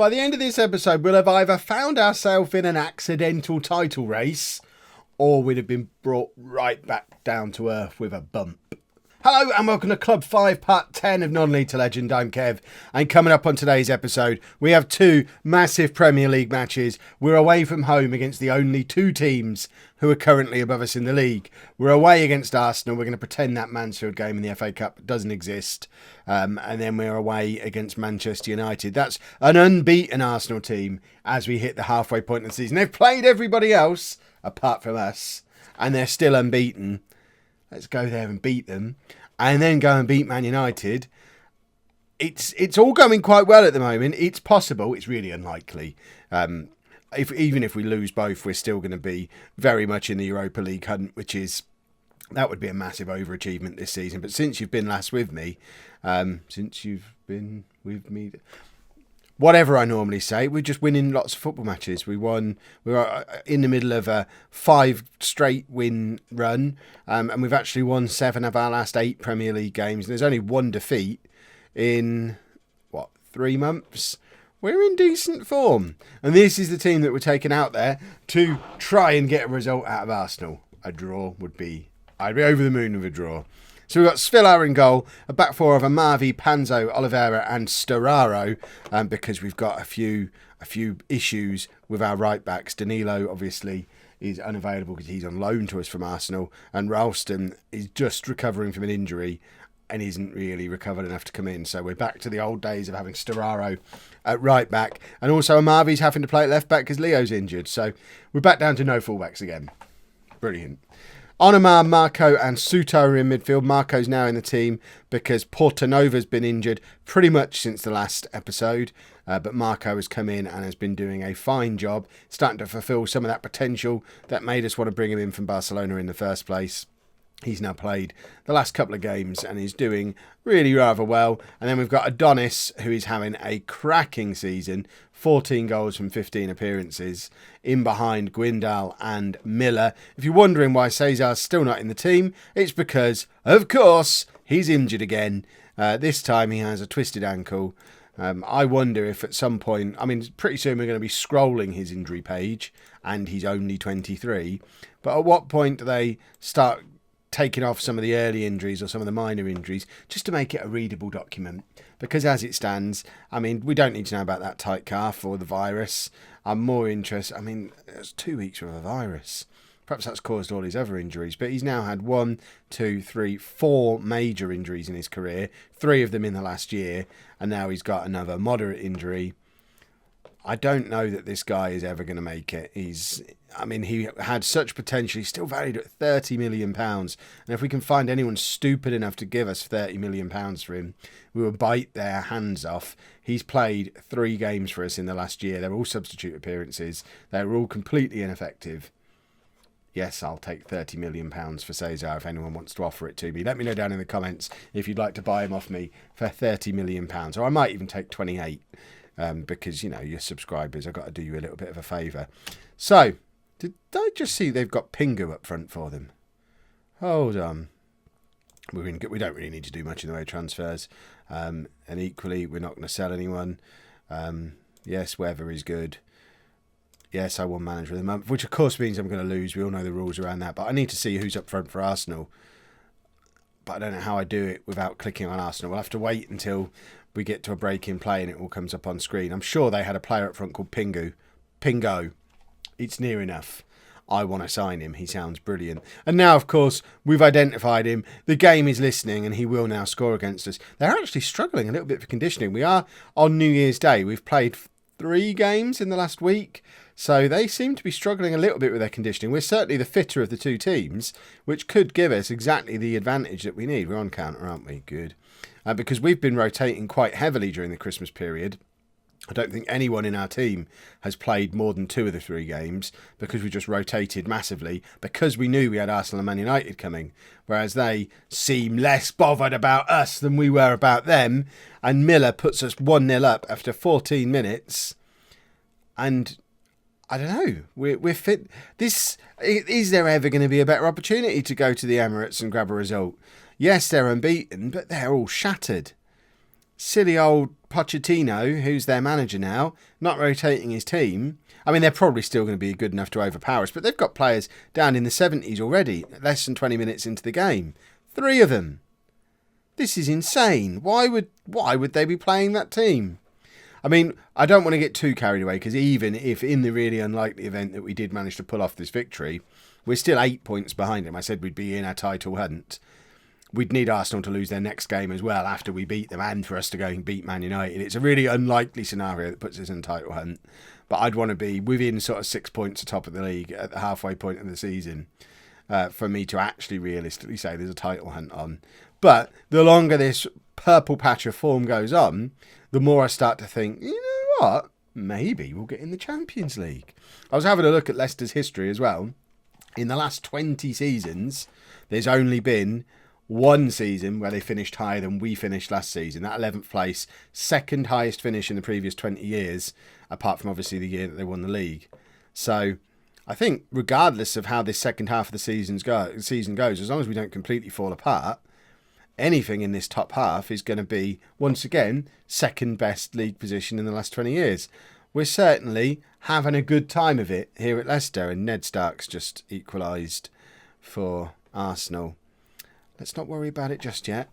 By the end of this episode, we'll have either found ourselves in an accidental title race, or we'd have been brought right back down to earth with a bump. Hello and welcome to Club 5 Part 10 of Non-League to Legend. I'm Kev, and coming up on today's episode, we have two massive Premier League matches. We're away from home against the only two teams who are currently above us in the league. We're away against Arsenal. We're going to pretend that Mansfield game in the FA Cup doesn't exist. And then we're away against Manchester United. That's an unbeaten Arsenal team as we hit the halfway point of the season. They've played everybody else apart from us, and they're still unbeaten. Let's go there and beat them, and then go and beat Man United. It's all going quite well at the moment. It's possible. It's really unlikely. Even if we lose both, we're still going to be very much in the Europa League hunt, that would be a massive overachievement this season. But since you've been last with me, whatever I normally say, we're just winning lots of football matches. We were in the middle of a 5 straight win run, and we've actually won 7 of our last 8 Premier League games. And there's only 1 defeat in, 3 months? We're in decent form. And this is the team that we're taking out there to try and get a result out of Arsenal. A draw would be... I'd be over the moon with a draw. So we've got Svillar in goal, a back four of Amavi, Panzo, Oliveira and Storaro, because we've got a few issues with our right backs. Danilo obviously is unavailable because he's on loan to us from Arsenal, and Ralston is just recovering from an injury and isn't really recovered enough to come in. So we're back to the old days of having Storaro at right back, and also Amavi's having to play at left back because Leo's injured. So we're back down to no fullbacks again. Brilliant. Onomar, Marco and Suto are in midfield. Marco's now in the team because Portanova's been injured pretty much since the last episode. But Marco has come in and has been doing a fine job, starting to fulfil some of that potential that made us want to bring him in from Barcelona in the first place. He's now played the last couple of games and he's doing really rather well. And then we've got Adonis, who is having a cracking season. 14 goals from 15 appearances, in behind Guindal and Miller. If you're wondering why Cesar's still not in the team, it's because, of course, he's injured again. This time he has a twisted ankle. I wonder if at some point, pretty soon we're going to be scrolling his injury page, and he's only 23. But at what point do they start taking off some of the early injuries or some of the minor injuries just to make it a readable document? Because as it stands, we don't need to know about that tight calf or the virus. I'm more interested. It's 2 weeks with a virus. Perhaps that's caused all his other injuries. But he's now had 1, 2, 3, 4 major injuries in his career. 3 of them in the last year. And now he's got another moderate injury. I don't know that this guy is ever going to make it. He had such potential. He's still valued at £30 million. And if we can find anyone stupid enough to give us £30 million for him, we will bite their hands off. He's played 3 games for us in the last year. They're all substitute appearances. They're all completely ineffective. Yes, I'll take £30 million for Cesar if anyone wants to offer it to me. Let me know down in the comments if you'd like to buy him off me for £30 million. Or I might even take 28. Because, your subscribers, I've got to do you a little bit of a favour. So, did I just see they've got Pingu up front for them? Hold on. We don't really need to do much in the way of transfers. And equally, we're not going to sell anyone. Yes, Weather is good. Yes, I won Manager of the Month, which of course means I'm going to lose. We all know the rules around that. But I need to see who's up front for Arsenal. But I don't know how I do it without clicking on Arsenal. We'll have to wait until we get to a break in play and it all comes up on screen. I'm sure they had a player up front called Pingu. Pingo. It's near enough. I want to sign him. He sounds brilliant. And now, of course, we've identified him. The game is listening and he will now score against us. They're actually struggling a little bit for conditioning. We are on New Year's Day. We've played 3 games in the last week. So they seem to be struggling a little bit with their conditioning. We're certainly the fitter of the 2 teams, which could give us exactly the advantage that we need. We're on counter, aren't we? Good. Because we've been rotating quite heavily during the Christmas period. I don't think anyone in our team has played more than 2 of the 3 games because we just rotated massively because we knew we had Arsenal and Man United coming, whereas they seem less bothered about us than we were about them. And Miller puts us 1-0 up after 14 minutes. And I don't know, we're fit. Is there ever going to be a better opportunity to go to the Emirates and grab a result? Yes, they're unbeaten, but they're all shattered. silly old Pochettino, who's their manager now, not rotating his team. I mean, they're probably still going to be good enough to overpower us, but they've got players down in the 70s already, less than 20 minutes into the game. 3 of them. This is insane. Why would they be playing that team? I mean, I don't want to get too carried away, because even if in the really unlikely event that we did manage to pull off this victory, we're still 8 points behind them. I said we'd be in our title hunt. We'd need Arsenal to lose their next game as well after we beat them, and for us to go and beat Man United. It's a really unlikely scenario that puts us in a title hunt. But I'd want to be within sort of 6 points atop of the league at the halfway point of the season for me to actually realistically say there's a title hunt on. But the longer this purple patch of form goes on, the more I start to think, you know what? Maybe we'll get in the Champions League. I was having a look at Leicester's history as well. In the last 20 seasons, there's only been one season where they finished higher than we finished last season. That 11th place, second highest finish in the previous 20 years, apart from obviously the year that they won the league. So I think regardless of how this second half of the season goes, as long as we don't completely fall apart, anything in this top half is going to be, once again, second best league position in the last 20 years. We're certainly having a good time of it here at Leicester, and Ned Stark's just equalised for Arsenal. Let's not worry about it just yet.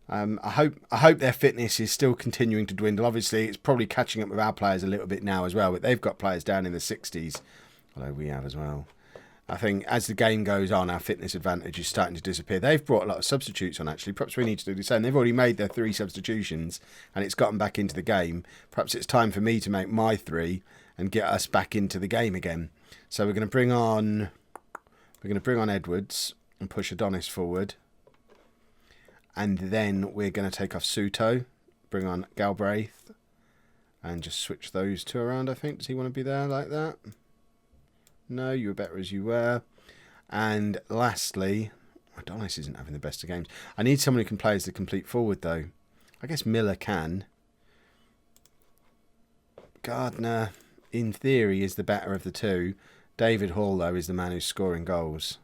I hope their fitness is still continuing to dwindle. Obviously, it's probably catching up with our players a little bit now as well, but they've got players down in the 60s, although we have as well. I think as the game goes on, our fitness advantage is starting to disappear. They've brought a lot of substitutes on, actually. Perhaps we need to do the same. They've already made their 3 substitutions, and it's gotten back into the game. Perhaps it's time for me to make my 3 and get us back into the game again. So we're going to bring on Edwards and push Adonis forward. And then we're going to take off Suto, bring on Galbraith, and just switch those 2 around, I think. Does he want to be there like that? No, you were better as you were. And lastly, Adonis isn't having the best of games. I need someone who can play as the complete forward, though. I guess Miller can. Gardner, in theory, is the better of the 2. David Hall, though, is the man who's scoring goals.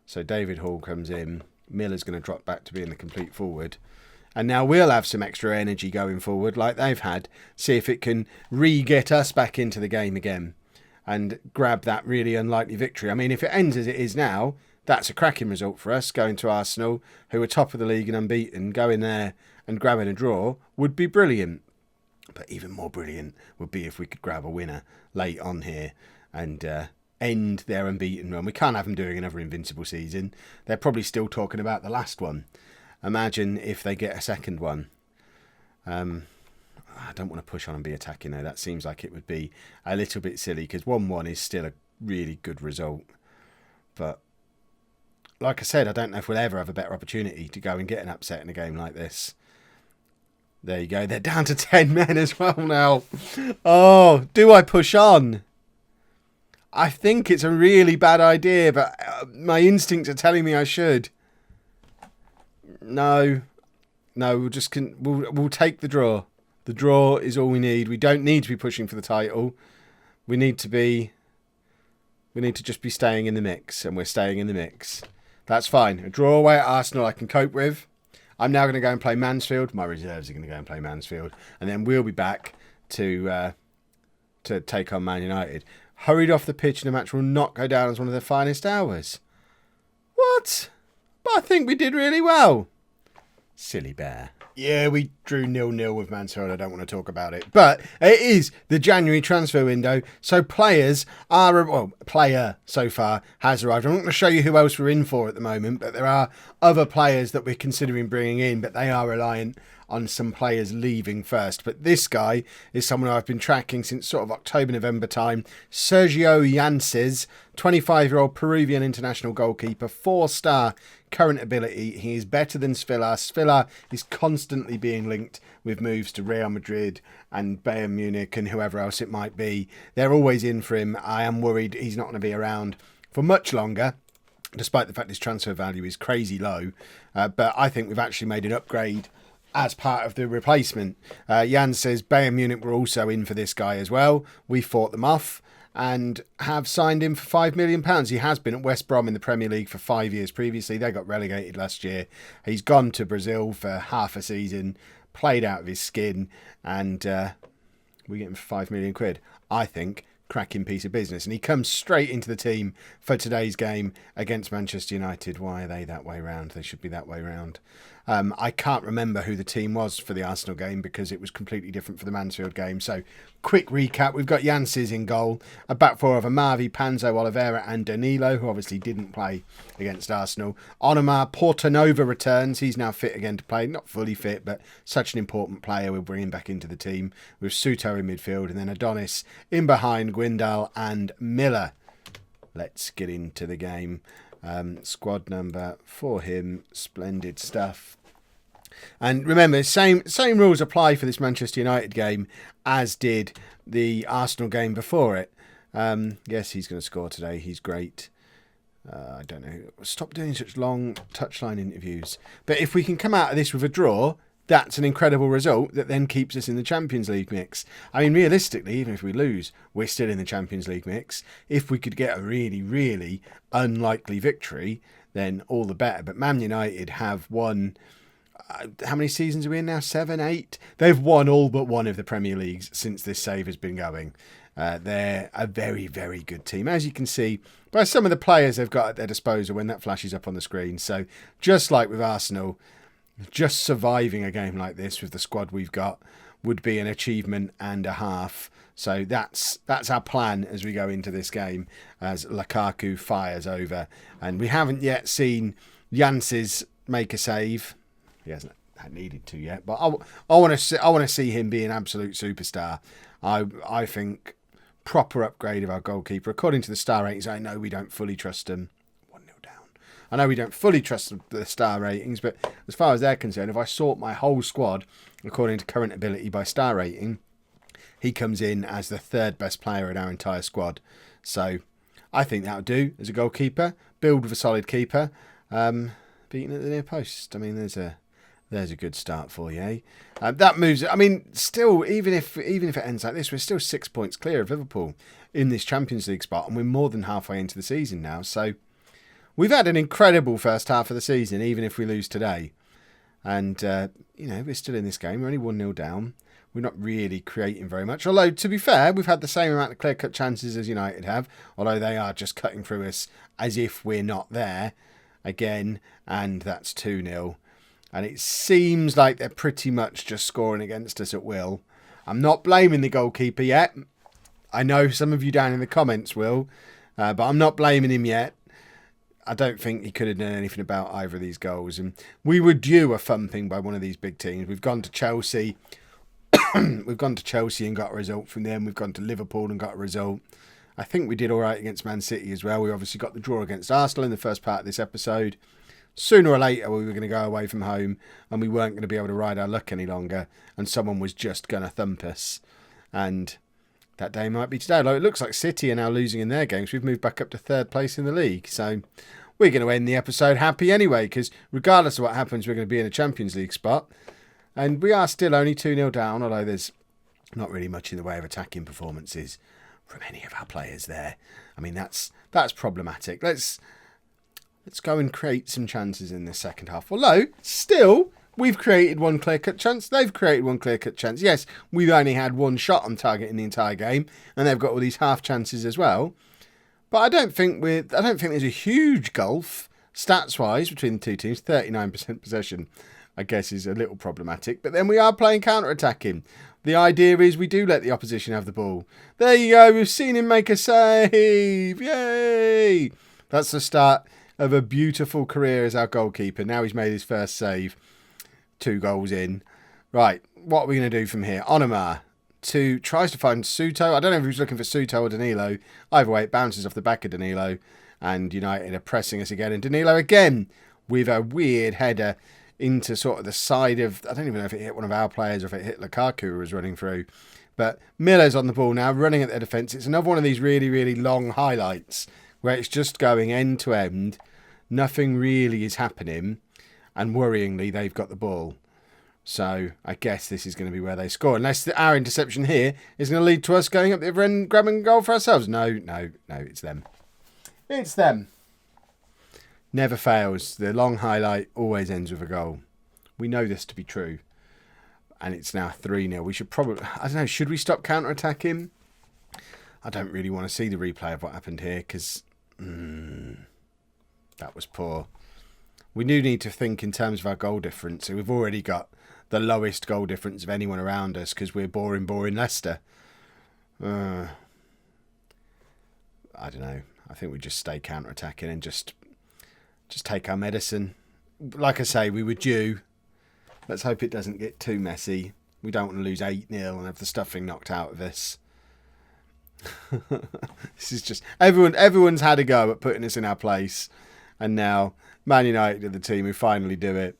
So David Hall comes in. Miller's going to drop back to being the complete forward. And now we'll have some extra energy going forward like they've had. See if it can re-get us back into the game again and grab that really unlikely victory. I mean, if it ends as it is now, that's a cracking result for us. Going to Arsenal, who are top of the league and unbeaten, going there and grabbing a draw would be brilliant. But even more brilliant would be if we could grab a winner late on here and end their unbeaten run. We can't have them doing another invincible season. They're probably still talking about the last one. Imagine if they get a second one. I don't want to push on and be attacking though. That seems like it would be a little bit silly, because 1-1 is still a really good result. But like I said, I don't know if we'll ever have a better opportunity to go and get an upset in a game like this. There you go. They're down to 10 men as well now. Oh, do I push on? I think it's a really bad idea, but my instincts are telling me I should. No, we'll take the draw. The draw is all we need. We don't need to be pushing for the title. We need to just be staying in the mix, and we're staying in the mix. That's fine. A draw away at Arsenal I can cope with. I'm now going to go and play Mansfield. My reserves are going to go and play Mansfield, and then we'll be back to take on Man United. Hurried off the pitch in a match will not go down as one of their finest hours. What? But I think we did really well. Silly bear. Yeah, we drew 0-0 with Mansfield. I don't want to talk about it. But it is the January transfer window. So player so far has arrived. I'm not going to show you who else we're in for at the moment, but there are other players that we're considering bringing in, but they are reliant on some players leaving first. But this guy is someone I've been tracking since sort of October, November time. Sergio Yances, 25-year-old Peruvian international goalkeeper, 4-star current ability. He is better than Svilla. Svilla is constantly being linked with moves to Real Madrid and Bayern Munich and whoever else it might be. They're always in for him. I am worried he's not going to be around for much longer, despite the fact his transfer value is crazy low. But I think we've actually made an upgrade as part of the replacement. Jan says Bayern Munich were also in for this guy as well. We fought them off and have signed him for £5 million. He has been at West Brom in the Premier League for 5 years previously. They got relegated last year. He's gone to Brazil for half a season, played out of his skin, and we get him for £5 million. I think cracking piece of business, and he comes straight into the team for today's game against Manchester United. Why are they that way round? They should be that way round. I can't remember who the team was for the Arsenal game because it was completely different for the Mansfield game. So, quick recap. We've got Jancis in goal. A back four of Amavi, Panzo, Oliveira and Danilo, who obviously didn't play against Arsenal. Onomar Portanova returns. He's now fit again to play. Not fully fit, but such an important player. We'll bring him back into the team with Suto in midfield. And then Adonis in behind Gwindal and Miller. Let's get into the game. Squad number for him. Splendid stuff. And remember, same rules apply for this Manchester United game as did the Arsenal game before it. Yes, he's going to score today. He's great. I don't know. Stop doing such long touchline interviews. But if we can come out of this with a draw, that's an incredible result that then keeps us in the Champions League mix. I mean, realistically, even if we lose, we're still in the Champions League mix. If we could get a really, really unlikely victory, then all the better. But Man United have won... how many seasons are we in now? 7, 8? They've won all but one of the Premier Leagues since this save has been going. They're a very, very good team, as you can see by some of the players they've got at their disposal when that flashes up on the screen. So just like with Arsenal, just surviving a game like this with the squad we've got would be an achievement and a half. So that's our plan as we go into this game as Lukaku fires over. And we haven't yet seen Jancis make a save. He hasn't needed to yet, but I want to see him be an absolute superstar. I think proper upgrade of our goalkeeper. According to the star ratings, I know we don't fully trust him. 1-0 down. I know we don't fully trust the star ratings, but as far as they're concerned, if I sort my whole squad according to current ability by star rating, he comes in as the third best player in our entire squad. So I think that'll do as a goalkeeper. Build with a solid keeper. Beaten at the near post. I mean, there's a good start for you, eh? That moves. I mean, still, even if it ends like this, we're still 6 points clear of Liverpool in this Champions League spot, and we're more than halfway into the season now. So we've had an incredible first half of the season, even if we lose today. And we're still in this game. We're only 1-0 down. We're not really creating very much. Although, to be fair, we've had the same amount of clear-cut chances as United have. Although they are just cutting through us as if we're not there again, and that's 2-0. And it seems like they're pretty much just scoring against us at will. I'm not blaming the goalkeeper yet. I know some of you down in the comments will. But I'm not blaming him yet. I don't think he could have done anything about either of these goals. And we were due a thumping by one of these big teams. We've gone to Chelsea. We've gone to Chelsea and got a result from them. We've gone to Liverpool and got a result. I think we did all right against Man City as well. We obviously got the draw against Arsenal in the first part of this episode. Sooner or later, we were going to go away from home and we weren't going to be able to ride our luck any longer. And someone was just going to thump us. And that day might be today. Although it looks like City are now losing in their games. We've moved back up to third place in the league. So we're going to end the episode happy anyway. Because regardless of what happens, we're going to be in a Champions League spot. And we are still only 2-0 down. Although there's not really much in the way of attacking performances from any of our players there. I mean, that's problematic. Let's go and create some chances in this second half. Although, still, we've created one clear-cut chance. They've created one clear-cut chance. Yes, we've only had one shot on target in the entire game, and they've got all these half chances as well. But I don't think there's a huge gulf stats-wise between the two teams. 39% possession, I guess, is a little problematic. But then we are playing counter-attacking. The idea is we do let the opposition have the ball. There you go. We've seen him make a save. Yay! That's the start of a beautiful career as our goalkeeper. Now he's made his first save. 2 goals in. Right, what are we going to do from here? Onomar tries to find Suto. I don't know if he was looking for Suto or Danilo. Either way, it bounces off the back of Danilo. And United are pressing us again. And Danilo again with a weird header into sort of the side of... I don't even know if it hit one of our players or if it hit Lukaku who was running through. But Miller's on the ball now, running at their defence. It's another one of these really, really long highlights where it's just going end to end. Nothing really is happening. And worryingly, they've got the ball. So I guess this is going to be where they score. Unless our interception here is going to lead to us going up the other end, grabbing a goal for ourselves. No, it's them. It's them. Never fails. The long highlight always ends with a goal. We know this to be true. and it's now 3-0. We should probably, I don't know, should we stop counter-attacking? I don't really want to see the replay of what happened here because that was poor. We do need to think in terms of our goal difference. So we've already got the lowest goal difference of anyone around us because we're boring Leicester. I don't know. I think we just stay counter-attacking and just take our medicine. Like I say, we were due. Let's hope it doesn't get too messy. We don't want to lose 8-0 and have the stuffing knocked out of us. This is just everyone's had a go at putting us in our place, and now Man United are the team who finally do it.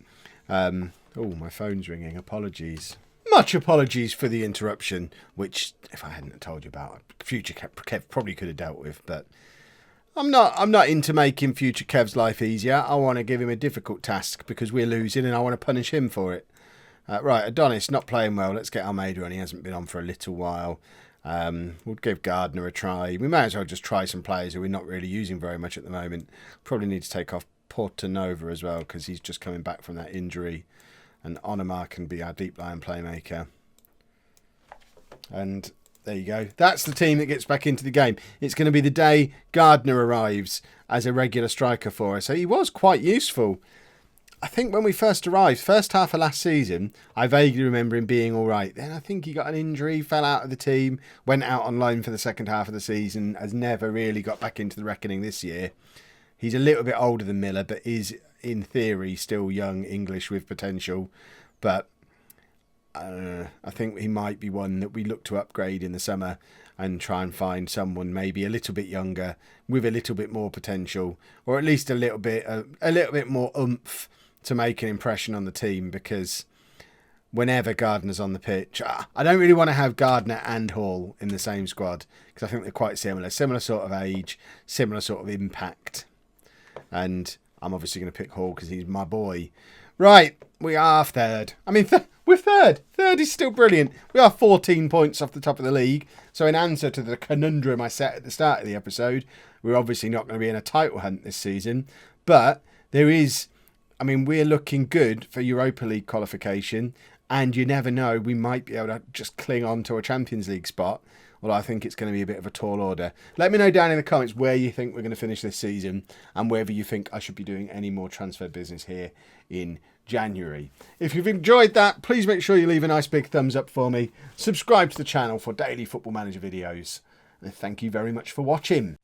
Oh, my phone's ringing. Apologies. Much apologies for the interruption, which if I hadn't told you about, future Kev probably could have dealt with, but I'm not into making future Kev's life easier. I want to give him a difficult task because we're losing and I want to punish him for it. Right, Adonis not playing well. Let's get Almeida on. He hasn't been on for a little while. We'll give Gardner a try. We may as well just try some players who we're not really using very much at the moment. Probably need to take off Portanova as well because he's just coming back from that injury. And Onamar can be our deep line playmaker. And there you go. That's the team that gets back into the game. It's going to be the day Gardner arrives as a regular striker for us. So he was quite useful. I think when we first arrived, first half of last season, I vaguely remember him being all right. Then I think he got an injury, fell out of the team, went out on loan for the second half of the season, has never really got back into the reckoning this year. He's a little bit older than Miller, but is, in theory, still young English with potential. But I think he might be one that we look to upgrade in the summer and try and find someone maybe a little bit younger with a little bit more potential, or at least a little bit more oomph to make an impression on the team, because whenever Gardner's on the pitch, I don't really want to have Gardner and Hall in the same squad because I think they're quite similar sort of age, similar sort of impact. And I'm obviously going to pick Hall because he's my boy. Right, we are third. I mean, we're third. Third is still brilliant. We are 14 points off the top of the league. So in answer to the conundrum I set at the start of the episode, we're obviously not going to be in a title hunt this season. But there is, I mean, we're looking good for Europa League qualification. And you never know, we might be able to just cling on to a Champions League spot. Well, I think it's going to be a bit of a tall order. Let me know down in the comments where you think we're going to finish this season and whether you think I should be doing any more transfer business here in January. If you've enjoyed that, please make sure you leave a nice big thumbs up for me. Subscribe to the channel for daily Football Manager videos. And thank you very much for watching.